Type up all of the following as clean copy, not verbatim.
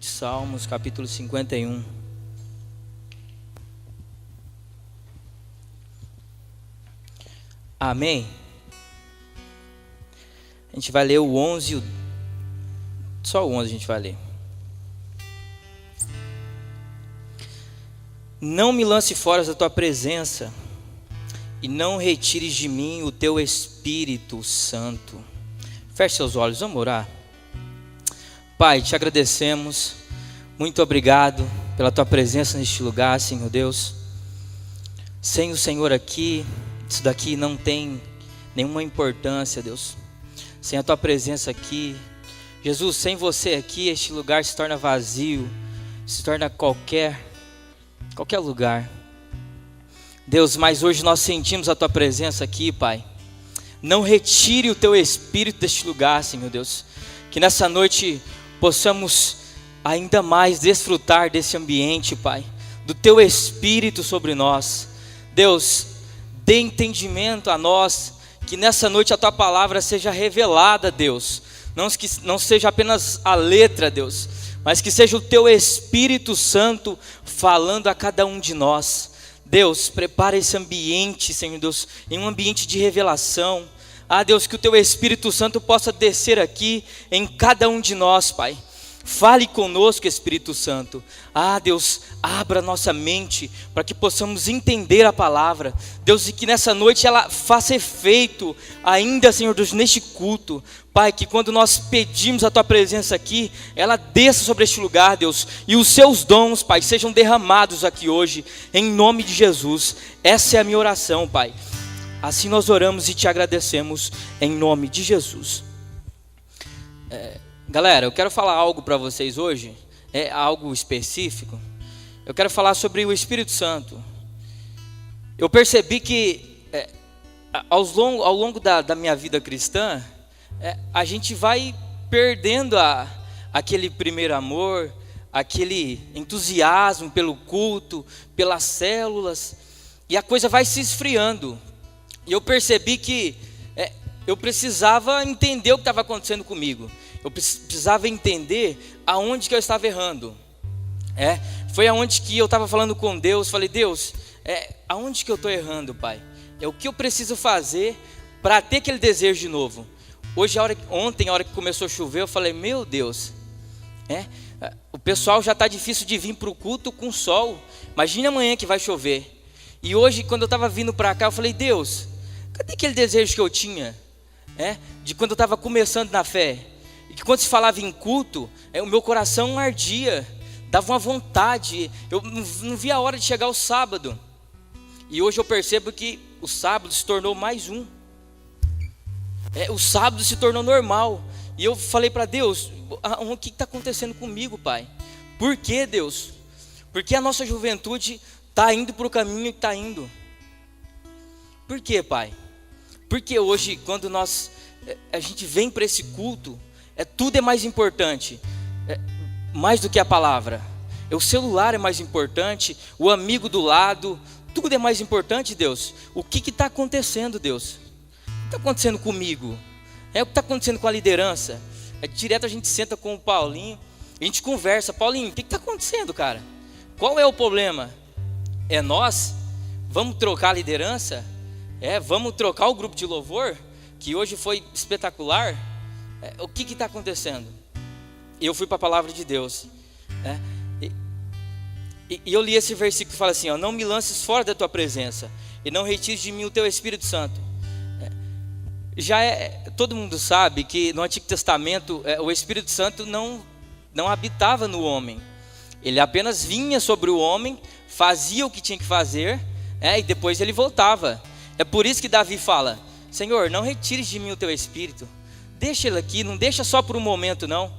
de Salmos, capítulo 51. Amém? A gente vai ler o 11, só o 11 a gente vai ler. Não me lance fora da tua presença, e não retires de mim o teu Espírito Santo. Feche seus olhos, vamos orar. Pai, te agradecemos, muito obrigado pela tua presença neste lugar, Senhor Deus. Sem o Senhor aqui, isso daqui não tem nenhuma importância, Deus. Sem a tua presença aqui, Jesus, sem você aqui, este lugar se torna vazio, se torna qualquer lugar. Deus, mas hoje nós sentimos a tua presença aqui, Pai. Não retire o teu Espírito deste lugar, Senhor Deus. Que nessa noite possamos ainda mais desfrutar desse ambiente, Pai, do teu Espírito sobre nós. Deus, dê entendimento a nós, que nessa noite a tua palavra seja revelada, Deus. Não seja apenas a letra, Deus, mas que seja o teu Espírito Santo falando a cada um de nós. Deus, prepara esse ambiente, Senhor Deus, em um ambiente de revelação. Deus, que o teu Espírito Santo possa descer aqui em cada um de nós, Pai. Fale conosco, Espírito Santo. Deus, abra nossa mente para que possamos entender a palavra. Deus, e que nessa noite ela faça efeito ainda, Senhor Deus, neste culto. Pai, que quando nós pedimos a tua presença aqui, ela desça sobre este lugar, Deus. E os seus dons, Pai, sejam derramados aqui hoje, em nome de Jesus. Essa é a minha oração, Pai. Assim nós oramos e te agradecemos em nome de Jesus. Galera, eu quero falar algo para vocês hoje, é algo específico. Eu quero falar sobre o Espírito Santo. Eu percebi que ao longo da minha vida cristã, a gente vai perdendo aquele primeiro amor, aquele entusiasmo pelo culto, pelas células, e a coisa vai se esfriando. E eu percebi que eu precisava entender o que estava acontecendo comigo. Eu precisava entender aonde que eu estava errando. Foi aonde que eu estava falando com Deus. Falei, Deus, aonde que eu estou errando, Pai? O que eu preciso fazer para ter aquele desejo de novo? Ontem, a hora que começou a chover, eu falei, meu Deus, o pessoal já está difícil de vir para o culto com sol. Imagina amanhã que vai chover. E hoje, quando eu estava vindo para cá, eu falei, Deus, cadê aquele desejo que eu tinha? De quando eu estava começando na fé. E que quando se falava em culto, o meu coração ardia, dava uma vontade. Eu não via a hora de chegar o sábado. E hoje eu percebo que o sábado se tornou mais um. O sábado se tornou normal. E eu falei para Deus, o que está acontecendo comigo, Pai? Por que, Deus? Porque a nossa juventude está indo para o caminho que está indo. Por que, Pai? Porque hoje, quando a gente vem para esse culto, tudo é mais importante, mais do que a palavra. O celular é mais importante, o amigo do lado, tudo é mais importante, Deus. O que está acontecendo, Deus? O que está acontecendo comigo? O que está acontecendo com a liderança? Direto a gente senta com o Paulinho, a gente conversa, Paulinho, o que está acontecendo, cara? Qual é o problema? É nós? Vamos trocar a liderança? Vamos trocar o grupo de louvor, que hoje foi espetacular? O que está acontecendo? E eu fui para a palavra de Deus. E eu li esse versículo que fala assim, não me lances fora da tua presença, e não retires de mim o teu Espírito Santo. Todo mundo sabe que no Antigo Testamento, o Espírito Santo não habitava no homem. Ele apenas vinha sobre o homem, fazia o que tinha que fazer, e depois ele voltava. É por isso que Davi fala, Senhor, não retires de mim o teu Espírito. Deixa ele aqui, não deixa só por um momento não.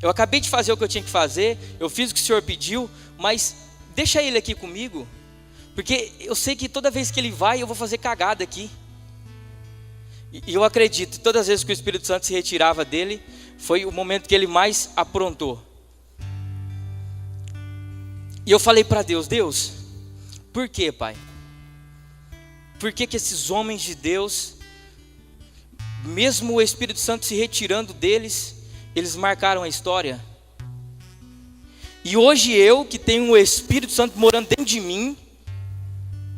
Eu acabei de fazer o que eu tinha que fazer, eu fiz o que o Senhor pediu, mas deixa ele aqui comigo. Porque eu sei que toda vez que ele vai, eu vou fazer cagada aqui. E eu acredito, todas as vezes que o Espírito Santo se retirava dele, foi o momento que ele mais aprontou. E eu falei para Deus, Deus, por que, Pai? Por que esses homens de Deus, mesmo o Espírito Santo se retirando deles, eles marcaram a história? E hoje eu, que tenho o Espírito Santo morando dentro de mim,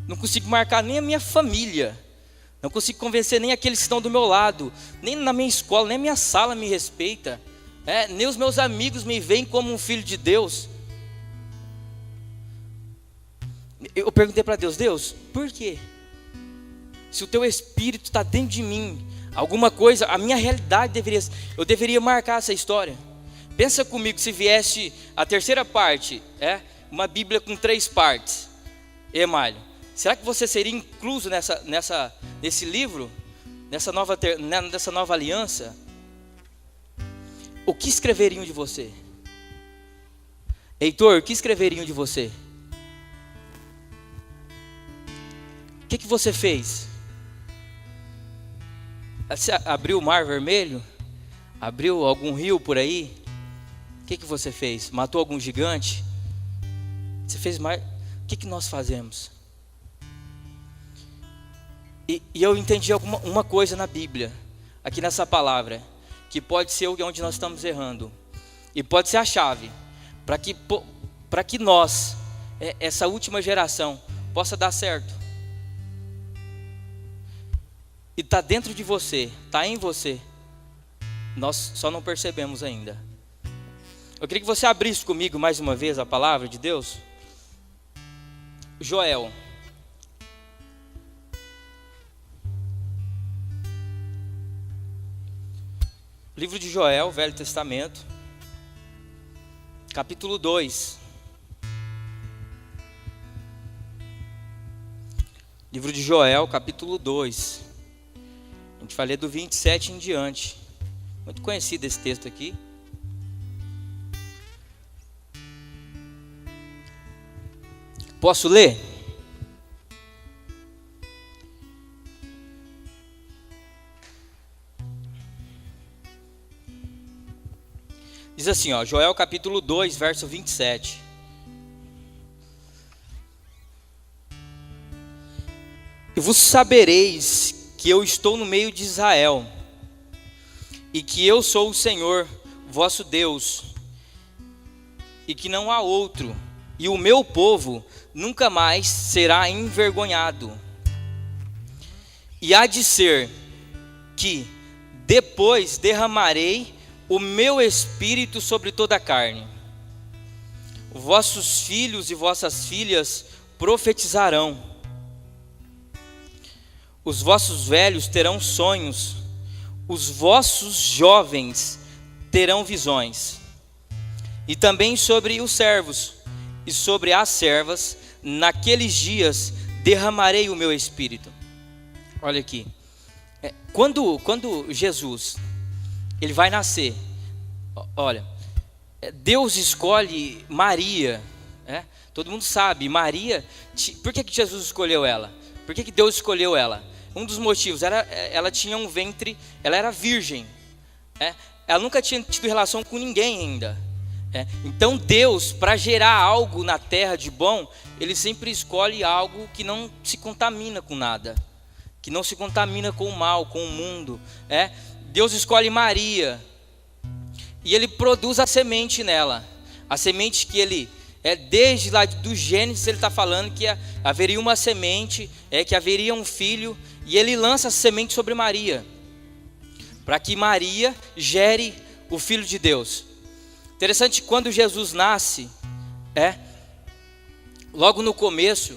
não consigo marcar nem a minha família, não consigo convencer nem aqueles que estão do meu lado, nem na minha escola, nem a minha sala me respeita, nem os meus amigos me veem como um filho de Deus. Eu perguntei para Deus: Deus, por quê? Se o teu Espírito está dentro de mim, alguma coisa, a minha realidade eu deveria marcar essa história. Pensa comigo, se viesse a terceira parte, uma Bíblia com 3 partes, Emalho, será que você seria incluso nesse livro, nessa nova aliança? O que escreveriam de você? Heitor, o que escreveriam de você? O que você fez? Você abriu o Mar Vermelho? Abriu algum rio por aí? O que você fez? Matou algum gigante? Você fez mais? O que nós fazemos? E eu entendi uma coisa na Bíblia, aqui nessa palavra, que pode ser onde nós estamos errando, e pode ser a chave para que nós, essa última geração, possa dar certo. E está dentro de você, está em você, nós só não percebemos ainda. Eu queria que você abrisse comigo mais uma vez a palavra de Deus. Joel. Livro de Joel, Velho Testamento, capítulo 2. Livro de Joel, capítulo 2. A gente vai ler do 27 em diante. Muito conhecido esse texto aqui. Posso ler? Diz assim, Joel capítulo 2, verso 27. E vos sabereis que eu estou no meio de Israel, e que eu sou o Senhor, vosso Deus, e que não há outro, e o meu povo nunca mais será envergonhado. E há de ser que depois derramarei o meu espírito sobre toda a carne. Vossos filhos e vossas filhas profetizarão. Os vossos velhos terão sonhos. Os vossos jovens terão visões. E também sobre os servos e sobre as servas, naqueles dias derramarei o meu espírito. Olha aqui. Quando Jesus ele vai nascer, olha, Deus escolhe Maria, todo mundo sabe, Maria, por que Jesus escolheu ela? Por que Deus escolheu ela? Um dos motivos, ela tinha um ventre, ela era virgem, ela nunca tinha tido relação com ninguém ainda, então Deus, para gerar algo na terra de bom, Ele sempre escolhe algo que não se contamina com nada, que não se contamina com o mal, com o mundo, Deus escolhe Maria, e Ele produz a semente nela, a semente que Ele, desde lá do Gênesis Ele está falando que haveria uma semente, que haveria um filho, e Ele lança a semente sobre Maria, para que Maria gere o Filho de Deus. Interessante, quando Jesus nasce, logo no começo,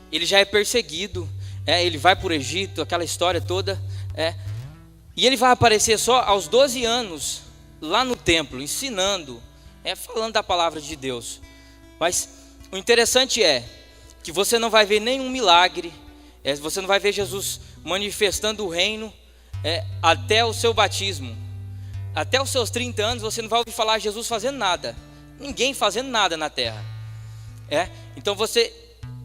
ele já é perseguido, ele vai para o Egito, aquela história toda, e ele vai aparecer só aos 12 anos, lá no templo, ensinando, falando da palavra de Deus. Mas o interessante é que você não vai ver nenhum milagre, você não vai ver Jesus manifestando o reino até o seu batismo. Até os seus 30 anos você não vai ouvir falar de Jesus fazendo nada, ninguém fazendo nada na terra. Então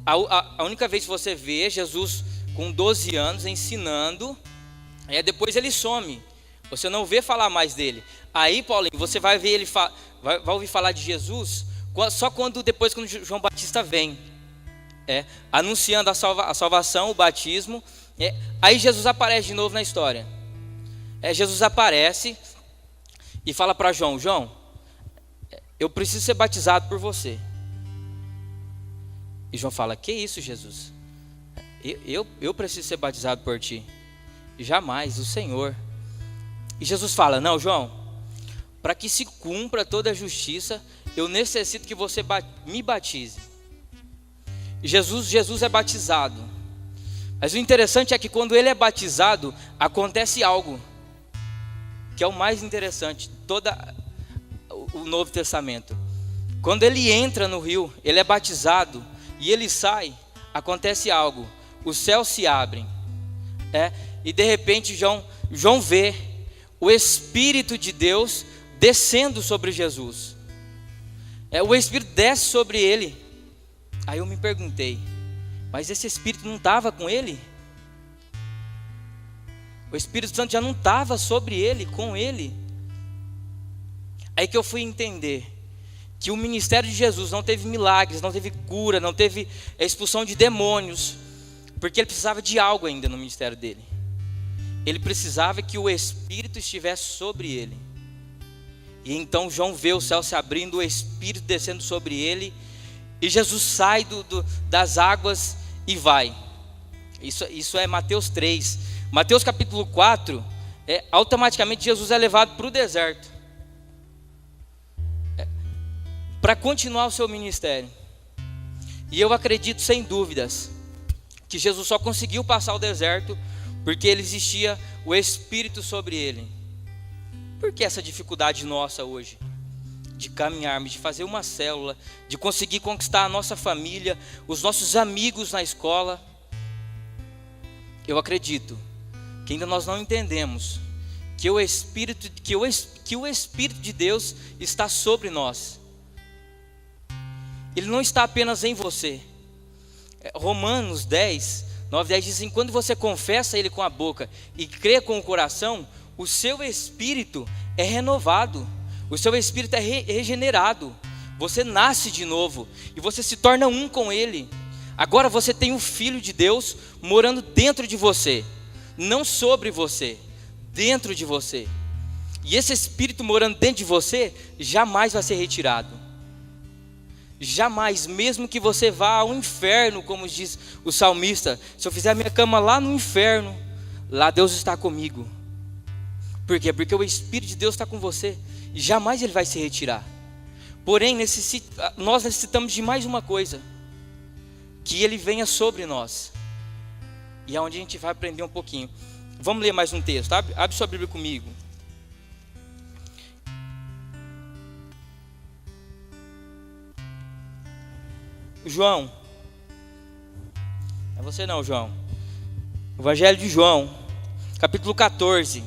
a única vez que você vê Jesus com 12 anos ensinando, depois ele some, você não vê falar mais dele. Aí, Paulinho, você vai ver ele vai ouvir falar de Jesus só quando João Batista vem, anunciando a salvação, o batismo, aí Jesus aparece de novo na história. Jesus aparece e fala para João, eu preciso ser batizado por você. E João fala: que isso, Jesus? Eu preciso ser batizado por ti? Jamais, o Senhor. E Jesus fala: não, João, para que se cumpra toda a justiça, eu necessito que você me batize. E Jesus é batizado. Mas o interessante é que quando ele é batizado, acontece algo que é o mais interessante de todo o Novo Testamento. Quando ele entra no rio, ele é batizado e ele sai, acontece algo. Os céus se abrem, e de repente João vê o Espírito de Deus descendo sobre Jesus. O Espírito desce sobre ele. Aí eu me perguntei: mas esse Espírito não estava com ele? O Espírito Santo já não estava sobre ele, com ele? Aí que eu fui entender que o ministério de Jesus não teve milagres, não teve cura, não teve expulsão de demônios, porque ele precisava de algo ainda no ministério dele. Ele precisava que o Espírito estivesse sobre ele. E então João vê o céu se abrindo, o Espírito descendo sobre ele, e Jesus sai das águas e vai. Isso é Mateus 3. Mateus capítulo 4, automaticamente Jesus é levado para o deserto, para continuar o seu ministério. E eu acredito sem dúvidas que Jesus só conseguiu passar o deserto porque existia o Espírito sobre ele. Por que essa dificuldade nossa hoje de caminharmos, de fazer uma célula, de conseguir conquistar a nossa família, os nossos amigos na escola? Eu acredito que ainda nós não entendemos que o Espírito de Deus está sobre nós. Ele não está apenas em você. Romanos 10, 9, 10 diz assim: quando você confessa Ele com a boca e crê com o coração, o seu espírito é renovado, o seu espírito é regenerado, você nasce de novo e você se torna um com Ele. Agora você tem o Filho de Deus morando dentro de você, não sobre você, dentro de você. E esse Espírito morando dentro de você jamais vai ser retirado. Jamais, mesmo que você vá ao inferno, como diz o salmista: se eu fizer a minha cama lá no inferno, lá Deus está comigo. Por quê? Porque o Espírito de Deus está com você e jamais ele vai se retirar. Porém, nós necessitamos de mais uma coisa: que ele venha sobre nós. E é onde a gente vai aprender um pouquinho. Vamos ler mais um texto, abre sua Bíblia comigo. João, é você não, João. Evangelho de João, capítulo 14.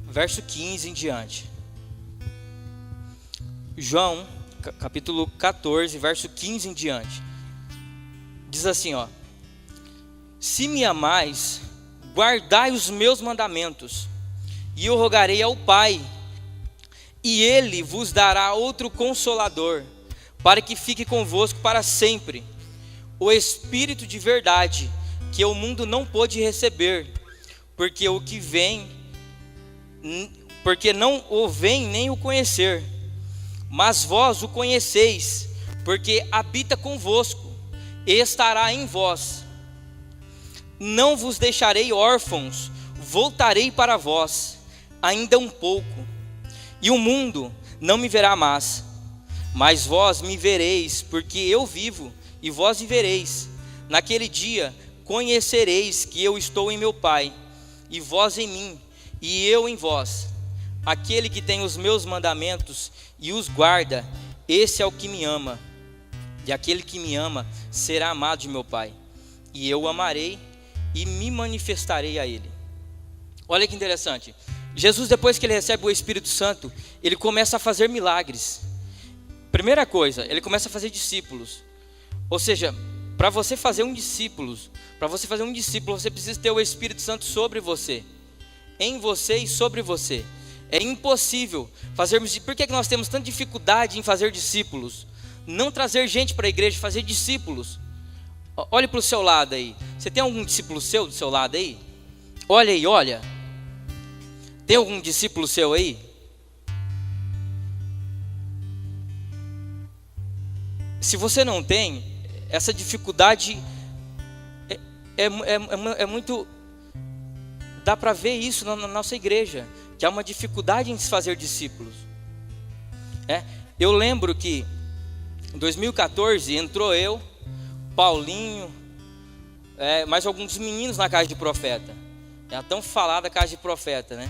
Verso 15 em diante. João, capítulo 14, verso 15 em diante. Diz assim, se me amais, guardai os meus mandamentos, e eu rogarei ao Pai, e Ele vos dará outro Consolador, para que fique convosco para sempre, o Espírito de verdade, que o mundo não pôde receber, porque não o vem nem o conhecer, mas vós o conheceis, porque habita convosco, e estará em vós. Não vos deixarei órfãos, voltarei para vós, ainda um pouco, e o mundo não me verá mais, mas vós me vereis, porque eu vivo, e vós vivereis. Naquele dia conhecereis que eu estou em meu Pai, e vós em mim, e eu em vós. Aquele que tem os meus mandamentos e os guarda, esse é o que me ama, e aquele que me ama será amado de meu Pai, e eu o amarei e me manifestarei a ele. Olha que interessante. Jesus, depois que ele recebe o Espírito Santo, ele começa a fazer milagres. Primeira coisa, ele começa a fazer discípulos. Ou seja, para você fazer um discípulo, você precisa ter o Espírito Santo sobre você, em você e sobre você. É impossível fazermos. Por que nós temos tanta dificuldade em fazer discípulos? Não trazer gente para a igreja, fazer discípulos. Olhe para o seu lado aí. Você tem algum discípulo seu do seu lado aí? Olha aí, olha. Tem algum discípulo seu aí? Se você não tem, essa dificuldade é muito... Dá para ver isso na nossa igreja, que há uma dificuldade em se fazer discípulos. Eu lembro que em 2014 entrou eu, Paulinho, mais alguns meninos na casa de profeta. É a tão falada casa de profeta, né?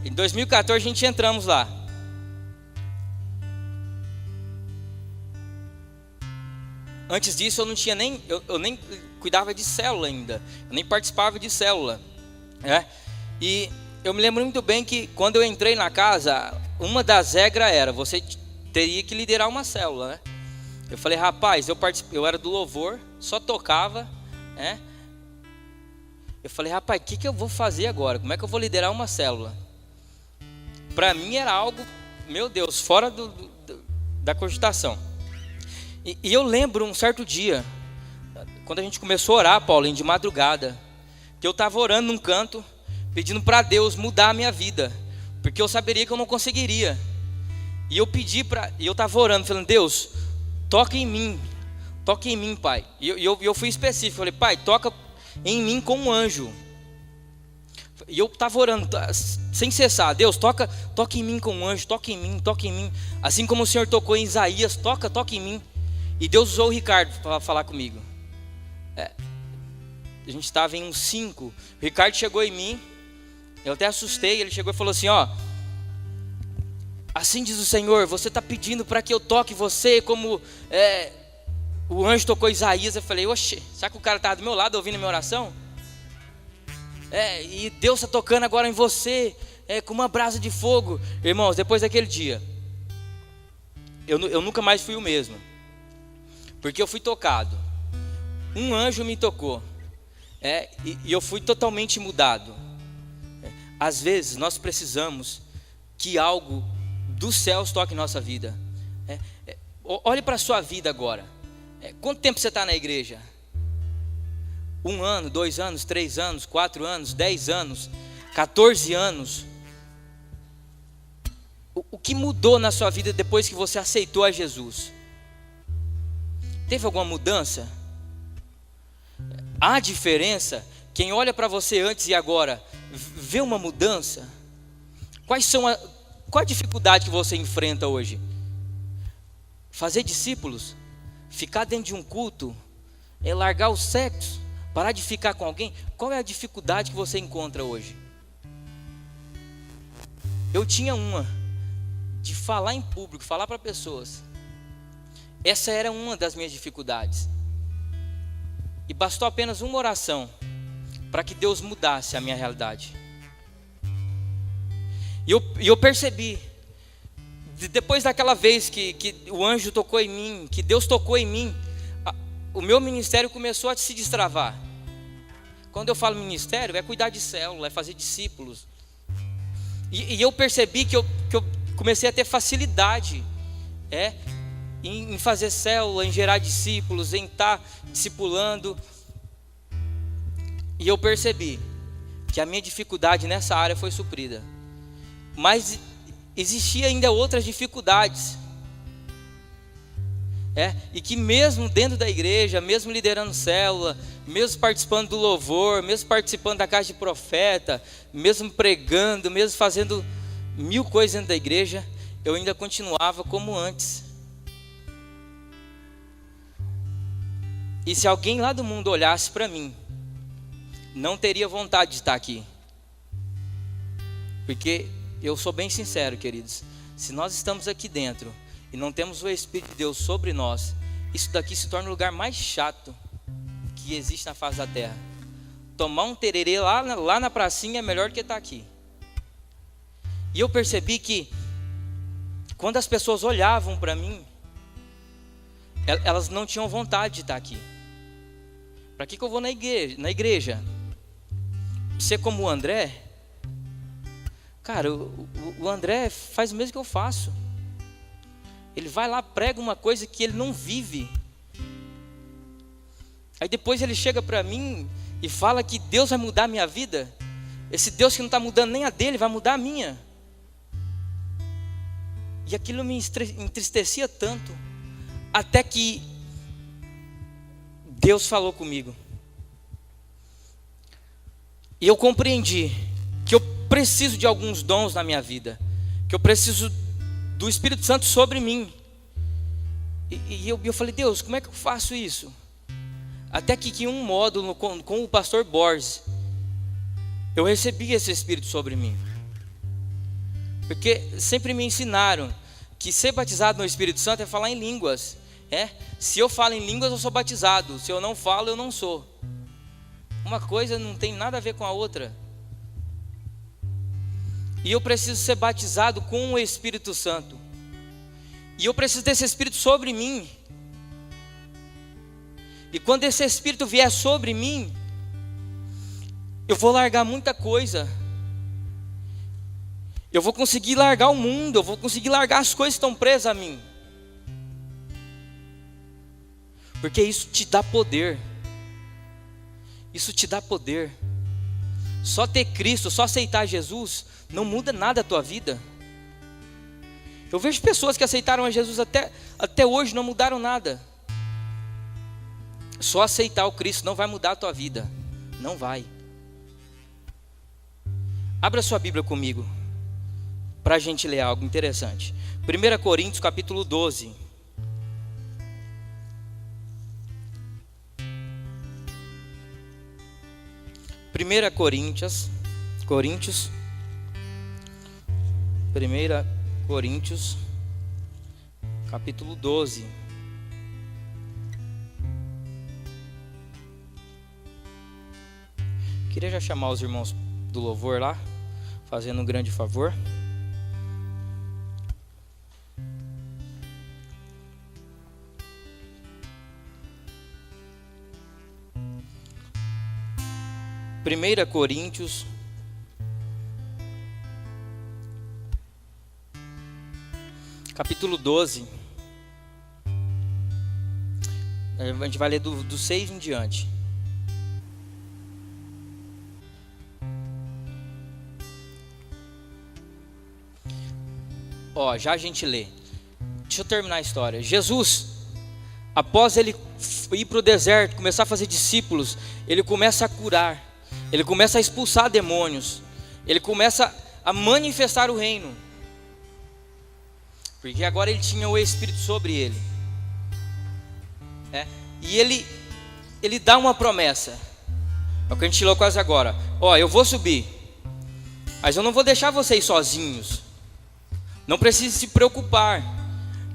Em 2014 a gente entramos lá. Antes disso eu não tinha nem, eu nem cuidava de célula ainda, eu nem participava de célula, E eu me lembro muito bem que quando eu entrei na casa, uma das regras era, você teria que liderar uma célula, né? Eu falei, rapaz, eu era do louvor, só tocava, Eu falei, rapaz, o que eu vou fazer agora? Como é que eu vou liderar uma célula? Para mim era algo, meu Deus, fora da cogitação. E eu lembro um certo dia, quando a gente começou a orar, Paulinho, de madrugada, que eu estava orando num canto, pedindo para Deus mudar a minha vida, porque eu saberia que eu não conseguiria. E eu estava orando, falando, Deus, toca em mim, Pai. E eu fui específico, falei, Pai, toca em mim como um anjo. E eu estava orando sem cessar, Deus, toca em mim como um anjo, toca em mim. Assim como o Senhor tocou em Isaías, toca em mim. E Deus usou o Ricardo para falar comigo. A gente estava em uns 5. O Ricardo chegou em mim, eu até assustei, ele chegou e falou assim, assim diz o Senhor, você está pedindo para que eu toque você como o anjo tocou Isaías. Eu falei, oxe, será que o cara estava do meu lado ouvindo a minha oração? E Deus está tocando agora em você, com uma brasa de fogo. Irmãos, depois daquele dia, eu nunca mais fui o mesmo, porque eu fui tocado. Um anjo me tocou, e eu fui totalmente mudado. Às vezes nós precisamos que algo dos céus toque em nossa vida. Olhe para a sua vida agora. Quanto tempo você está na igreja? 1 ano, 2 anos, 3 anos, 4 anos, 10 anos, 14 anos. O que mudou na sua vida depois que você aceitou a Jesus? Teve alguma mudança? Há diferença? Quem olha para você antes e agora, vê uma mudança? Qual a dificuldade que você enfrenta hoje? Fazer discípulos? Ficar dentro de um culto? Largar o sexo? Parar de ficar com alguém? Qual é a dificuldade que você encontra hoje? Eu tinha uma, de falar em público, falar para pessoas. Essa era uma das minhas dificuldades. E bastou apenas uma oração para que Deus mudasse a minha realidade. E eu percebi, depois daquela vez que o anjo tocou em mim, que Deus tocou em mim, o meu ministério começou a se destravar. Quando eu falo ministério, é cuidar de célula, é fazer discípulos. E eu percebi que eu comecei a ter facilidade em fazer célula, em gerar discípulos, em estar discipulando. E eu percebi que a minha dificuldade nessa área foi suprida. Mas existia ainda outras dificuldades. E que mesmo dentro da igreja, mesmo liderando célula, mesmo participando do louvor, mesmo participando da casa de profeta, mesmo pregando, mesmo fazendo 1000 coisas dentro da igreja, eu ainda continuava como antes. E se alguém lá do mundo olhasse para mim, não teria vontade de estar aqui. Porque eu sou bem sincero, queridos, se nós estamos aqui dentro e não temos o Espírito de Deus sobre nós, isso daqui se torna o lugar mais chato que existe na face da terra. Tomar um tererê lá na pracinha é melhor do que estar aqui. E eu percebi que quando as pessoas olhavam para mim, elas não tinham vontade de estar aqui. Para que eu vou na igreja? Ser como o André? Cara, o André faz o mesmo que eu faço. Ele vai lá, prega uma coisa que ele não vive. Aí depois ele chega para mim e fala que Deus vai mudar a minha vida. Esse Deus que não está mudando nem a dele, vai mudar a minha. E aquilo me entristecia tanto, até que Deus falou comigo. E eu compreendi que eu preciso de alguns dons na minha vida, que eu preciso do Espírito Santo sobre mim. E eu falei, Deus, como é que eu faço isso? Até que em um módulo com o pastor Borges, eu recebi esse Espírito sobre mim. Porque sempre me ensinaram que ser batizado no Espírito Santo é falar em línguas. Se eu falo em línguas, eu sou batizado. Se eu não falo, eu não sou. Uma coisa não tem nada a ver com a outra. E eu preciso ser batizado com o Espírito Santo. E eu preciso desse Espírito sobre mim. E quando esse Espírito vier sobre mim, eu vou largar muita coisa. Eu vou conseguir largar o mundo, eu vou conseguir largar as coisas que estão presas a mim. Porque isso te dá poder. Isso te dá poder. Só ter Cristo, só aceitar Jesus, não muda nada a tua vida. Eu vejo pessoas que aceitaram a Jesus até hoje, não mudaram nada. Só aceitar o Cristo não vai mudar a tua vida. Não vai. Abra sua Bíblia comigo, para a gente ler algo interessante. 1 Coríntios capítulo 12. Coríntios, capítulo 12. Queria já chamar os irmãos do louvor lá, fazendo um grande favor. Primeira Coríntios, capítulo 12. A gente vai ler do 6 em diante. Já a gente lê. Deixa eu terminar a história. Jesus, após ele ir para o deserto, começar a fazer discípulos, ele começa a curar, ele começa a expulsar demônios, ele começa a manifestar o reino, porque agora ele tinha o Espírito sobre ele. E ele dá uma promessa. É o que a gente leu quase agora. Eu vou subir, mas eu não vou deixar vocês sozinhos. Não precisa se preocupar.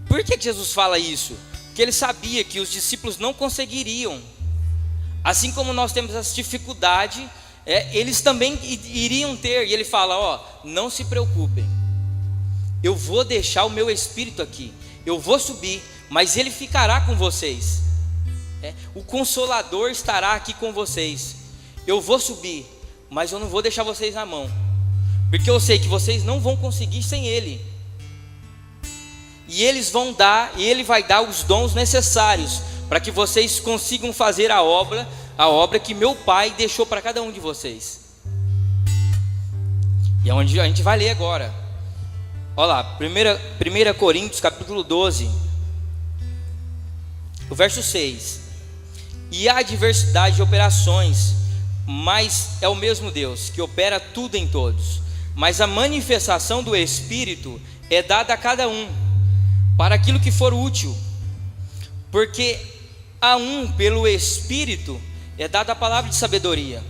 Por que Jesus fala isso? Porque ele sabia que os discípulos não conseguiriam. Assim como nós temos essa dificuldade, eles também iriam ter. E ele fala, não se preocupem. Eu vou deixar o meu Espírito aqui. Eu vou subir, mas ele ficará com vocês. O Consolador estará aqui com vocês. Eu vou subir, mas eu não vou deixar vocês na mão. Porque eu sei que vocês não vão conseguir sem ele. E ele vai dar os dons necessários para que vocês consigam fazer a obra que meu Pai deixou para cada um de vocês. E é onde a gente vai ler agora. Olha lá, 1 Coríntios capítulo 12, o verso 6. E há diversidade de operações, mas é o mesmo Deus que opera tudo em todos. Mas a manifestação do Espírito é dada a cada um para aquilo que for útil, porque a um pelo Espírito é dada a palavra de sabedoria,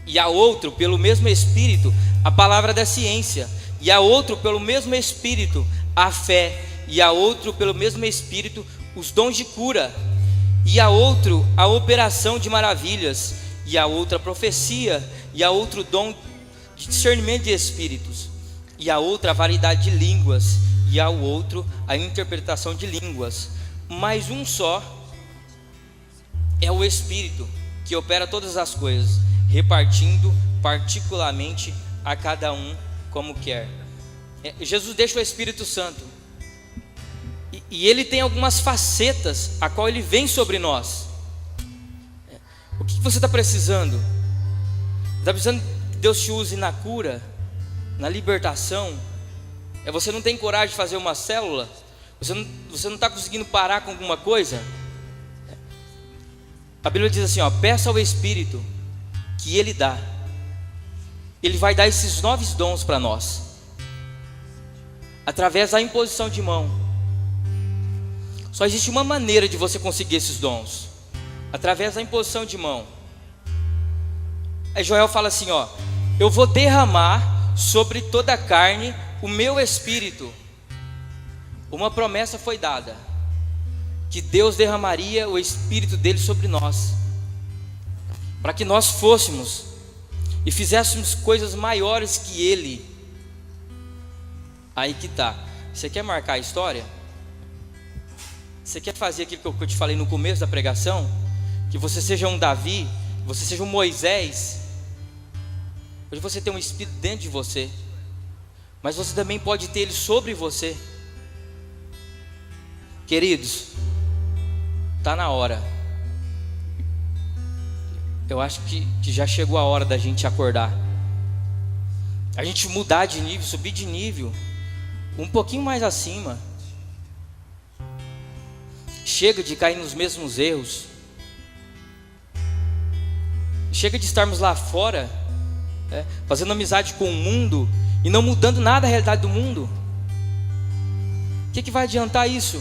e a outro pelo mesmo Espírito a palavra da ciência, e a outro pelo mesmo Espírito a fé, e a outro pelo mesmo Espírito os dons de cura, e a outro a operação de maravilhas, e a outra a profecia, e a outro dom de discernimento de espíritos, e a outra a variedade de línguas, e ao outro a interpretação de línguas. Mas um só é o Espírito que opera todas as coisas, repartindo particularmente a cada um como quer. Jesus deixa o Espírito Santo, e ele tem algumas facetas a qual ele vem sobre nós. O que você está precisando? Está precisando que Deus te use na cura, na libertação? Você não tem coragem de fazer uma célula? Você não está conseguindo parar com alguma coisa? A Bíblia diz assim, peça ao Espírito que Ele dá. Ele vai dar esses 9 dons para nós, através da imposição de mão. Só existe uma maneira de você conseguir esses dons, através da imposição de mão. Aí Joel fala assim, eu vou derramar sobre toda a carne o meu Espírito. Uma promessa foi dada, que Deus derramaria o Espírito dele sobre nós, para que nós fôssemos e fizéssemos coisas maiores que Ele. Aí que tá. Você quer marcar a história? Você quer fazer aquilo que eu te falei no começo da pregação? Que você seja um Davi, que você seja um Moisés. Hoje você tem um Espírito dentro de você, mas você também pode ter ele sobre você. Queridos, está na hora. Eu acho que já chegou a hora da gente acordar, a gente mudar de nível, subir de nível, um pouquinho mais acima. Chega de cair nos mesmos erros. Chega de estarmos lá fora, fazendo amizade com o mundo e não mudando nada da realidade do mundo. O que vai adiantar isso?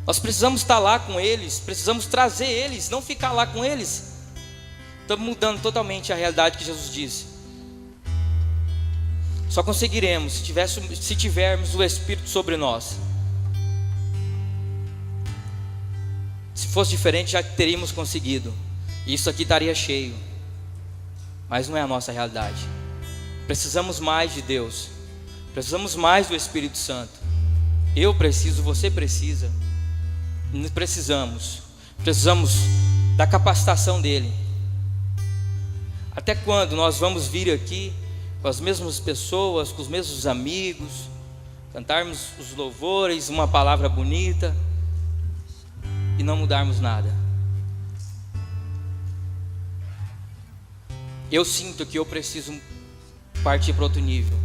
Nós precisamos estar lá com eles, precisamos trazer eles, não ficar lá com eles. Estamos mudando totalmente a realidade que Jesus disse. Só conseguiremos se tivermos o Espírito sobre nós. Se fosse diferente, já teríamos conseguido. E isso aqui estaria cheio. Mas não é a nossa realidade. Precisamos mais de Deus. Precisamos mais do Espírito Santo. Eu preciso, você precisa. Precisamos da capacitação dele. Até quando nós vamos vir aqui com as mesmas pessoas, com os mesmos amigos, cantarmos os louvores, uma palavra bonita e não mudarmos nada? Eu sinto que eu preciso partir para outro nível.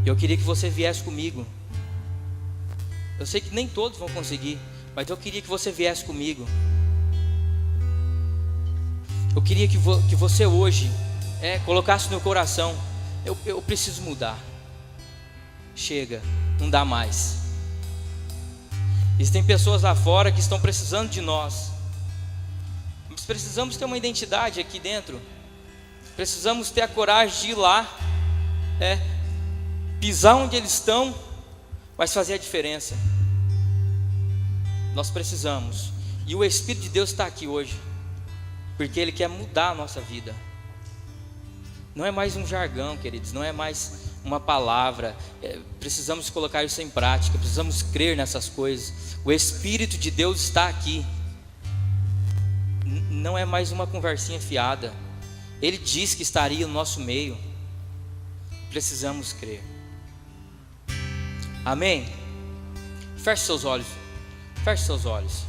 Eu queria que você viesse comigo. Eu sei que nem todos vão conseguir, mas eu queria que você viesse comigo. Eu queria que você hoje colocasse no coração: eu preciso mudar. Chega, não dá mais. Existem pessoas lá fora que estão precisando de nós. Nós precisamos ter uma identidade aqui dentro. Precisamos ter a coragem de ir lá, pisar onde eles estão, mas fazer a diferença. Nós precisamos. E o Espírito de Deus está aqui hoje, porque Ele quer mudar a nossa vida. Não é mais um jargão, queridos, não é mais uma palavra. Precisamos colocar isso em prática, precisamos crer nessas coisas. O Espírito de Deus está aqui. Não é mais uma conversinha fiada. Ele disse que estaria no nosso meio. Precisamos crer. Amém? Feche seus olhos. Feche seus olhos.